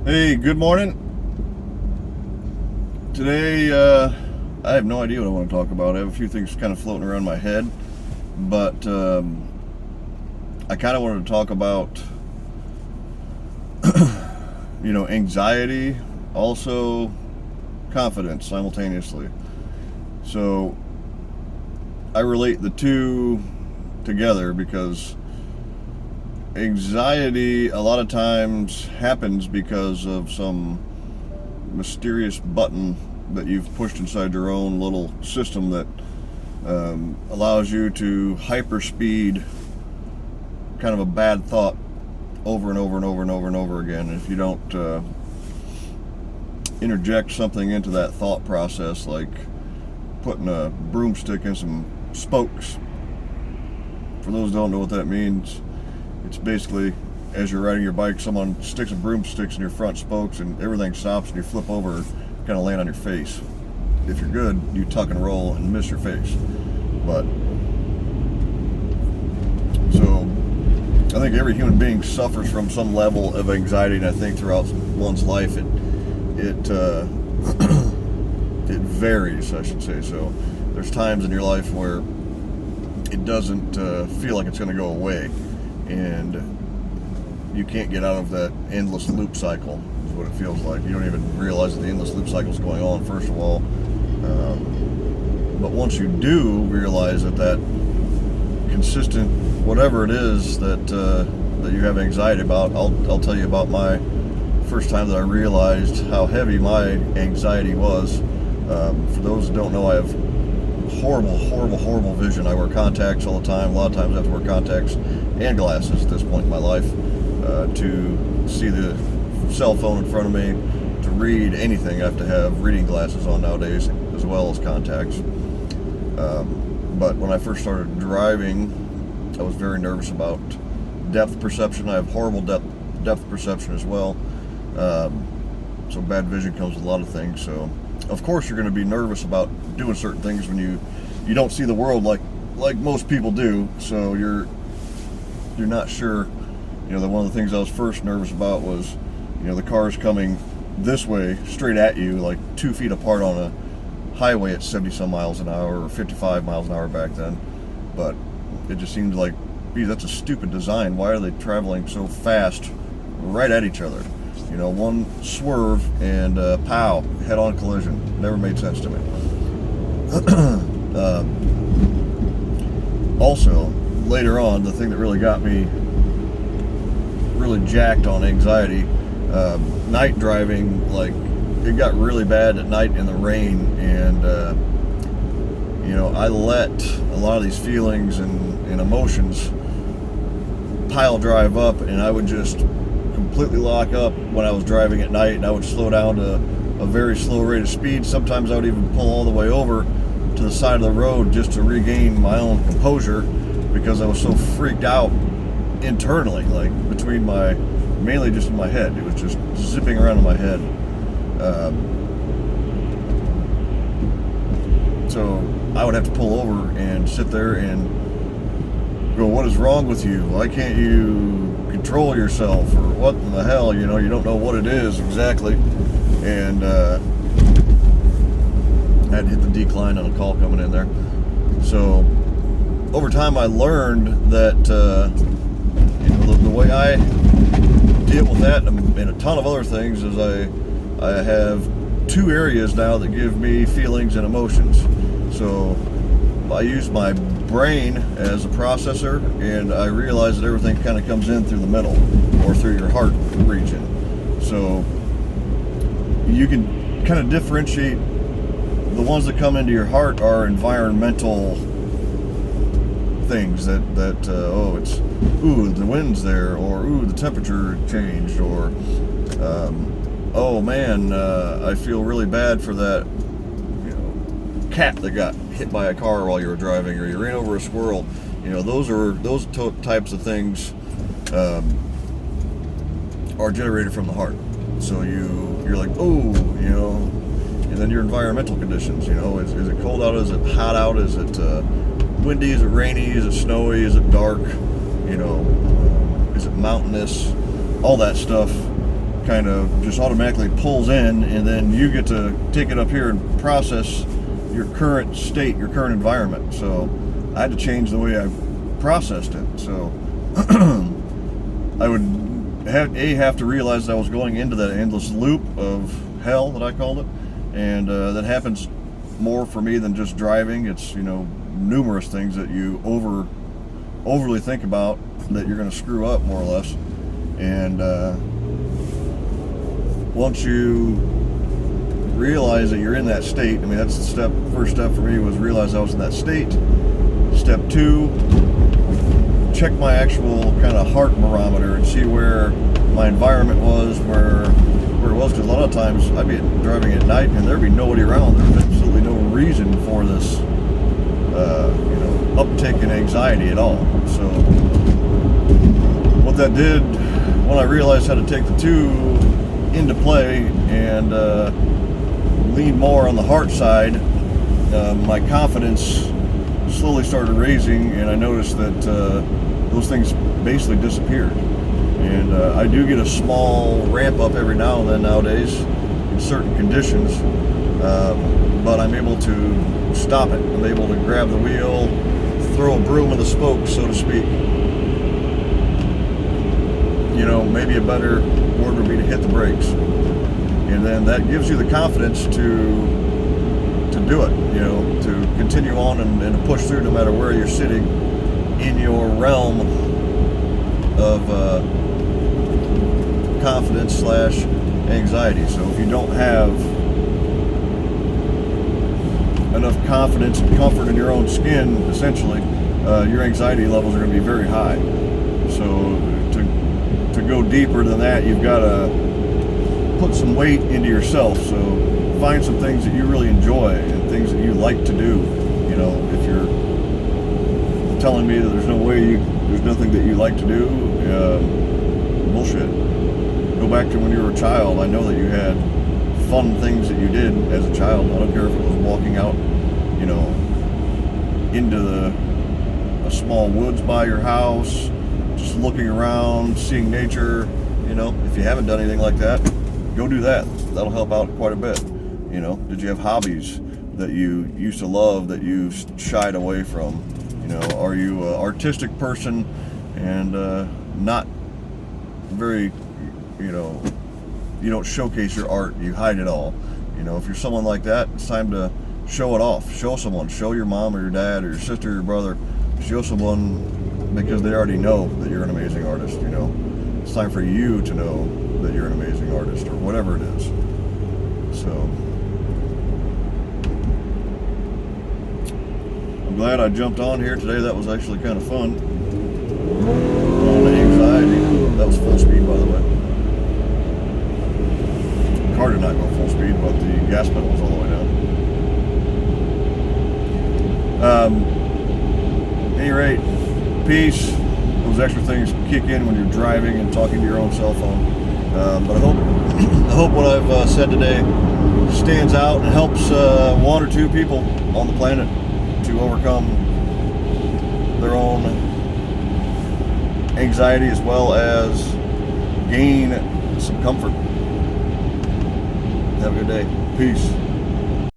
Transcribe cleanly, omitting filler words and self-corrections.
Hey, good morning. Today, I have no idea what I want to talk about. I have a few things kind of floating around my head, but I kind of wanted to talk about, anxiety, also confidence simultaneously. So I relate the two together because anxiety a lot of times happens because of some mysterious button that you've pushed inside your own little system that allows you to hyperspeed kind of a bad thought over and over and over and over and over again. And if you don't interject something into that thought process, like putting a broomstick in some spokes, for those who don't know what that means, it's basically as you're riding your bike, someone sticks a broomsticks in your front spokes and everything stops and you flip over and kind of land on your face. If you're good, you tuck and roll and miss your face. But so I think every human being suffers from some level of anxiety, and I think throughout one's life it it varies, I should say. So there's times in your life where it doesn't feel like it's going to go away, and you can't get out of that endless loop cycle, is what it feels like. You don't even realize that the endless loop cycle is going on, first of all. But once you do realize that consistent, whatever it is that you have anxiety about, I'll tell you about my first time that I realized how heavy my anxiety was. For those who don't know, I have horrible vision. I wear contacts all the time. A lot of times I have to wear contacts and glasses at this point in my life to see the cell phone in front of me. To read anything, I have to have reading glasses on nowadays, as well as contacts. But when I first started driving, I was very nervous about depth perception. I have horrible depth perception as well. So bad vision comes with a lot of things. So of course you're going to be nervous about doing certain things when you don't see the world like most people do. So you're not sure. That one of the things I was first nervous about was, the cars coming this way straight at you, like 2 feet apart on a highway at 70 some miles an hour or 55 miles an hour back then. But it just seemed like, geez, that's a stupid design. Why are they traveling so fast right at each other? One swerve and pow, head-on collision. Never made sense to me. Also, later on, the thing that really got me really jacked on anxiety, night driving, like it got really bad at night in the rain, and I let a lot of these feelings and emotions pile drive up, and I would just completely lock up when I was driving at night, and I would slow down to a very slow rate of speed. Sometimes I would even pull all the way over to the side of the road just to regain my own composure, because I was so freaked out internally, like mainly just in my head. It was just zipping around in my head. So I would have to pull over and sit there and go, what is wrong with you? Why can't you control yourself? Or what in the hell? You don't know what it is exactly. And I had to hit the decline on a call coming in there. So over time I learned that the way I deal with that and a ton of other things is I have 2 areas now that give me feelings and emotions. So I use my brain as a processor, and I realize that everything kind of comes in through the middle or through your heart region. So you can kind of differentiate. The ones that come into your heart are environmental things that it's, ooh, the wind's there, or ooh, the temperature changed, or oh man, I feel really bad for that cat that got hit by a car while you were driving, or you ran over a squirrel. Those types of things are generated from the heart. So you're like, oh, and then your environmental conditions. Is it cold out? Is it hot out? Is it windy? Is it rainy? Is it snowy? Is it dark? Is it mountainous? All that stuff kind of just automatically pulls in, and then you get to take it up here and process your current state, your current environment. So I had to change the way I processed it. So I would have to realize that I was going into that endless loop of hell that I called it, and that happens more for me than just driving. It's, numerous things that you overly think about that you're going to screw up, more or less. And once you realize that you're in that state, I mean, that's the first step for me, was realize I was in that state. Step 2, check my actual kind of heart barometer and see where my environment was, where it was, because a lot of times I'd be driving at night and there'd be nobody around. There's absolutely no reason for this uptick in anxiety at all. So what that did, when I realized how to take the two into play and lean more on the heart side, my confidence slowly started raising, and I noticed that those things basically disappeared. And I do get a small ramp up every now and then nowadays in certain conditions, but I'm able to stop it. I'm able to grab the wheel, throw a broom in the spokes, so to speak. Maybe a better word would be to hit the brakes. And then that gives you the confidence to do it, to continue on and push through no matter where you're sitting in your realm of confidence / anxiety. So if you don't have enough confidence and comfort in your own skin, essentially, your anxiety levels are going to be very high. So to go deeper than that, you've got to put some weight into yourself. So find some things that you really enjoy and things that you like to do. If you're telling me that there's nothing that you like to do, bullshit. Go back to when you were a child. I know that you had fun things that you did as a child. I don't care if it was walking out, into a small woods by your house, just looking around, seeing nature. If you haven't done anything like that, go do that. That'll help out quite a bit. Did you have hobbies that you used to love that you shied away from? Are you an artistic person and not very, you don't showcase your art, you hide it all? If you're someone like that, it's time to show it off. Show someone. Show your mom or your dad or your sister or your brother. Show someone, because they already know that you're an amazing artist. It's time for you to know that you're an amazing artist, or whatever it is. So I'm glad I jumped on here today. That was actually kind of fun. On anxiety. That was full speed, by the way. The car did not go full speed, but the gas pedal was all the way down. At any rate, peace. Those extra things kick in when you're driving and talking to your own cell phone. But I hope what I've said today stands out and helps one or two people on the planet to overcome their own anxiety, as well as gain some comfort. Have a good day. Peace.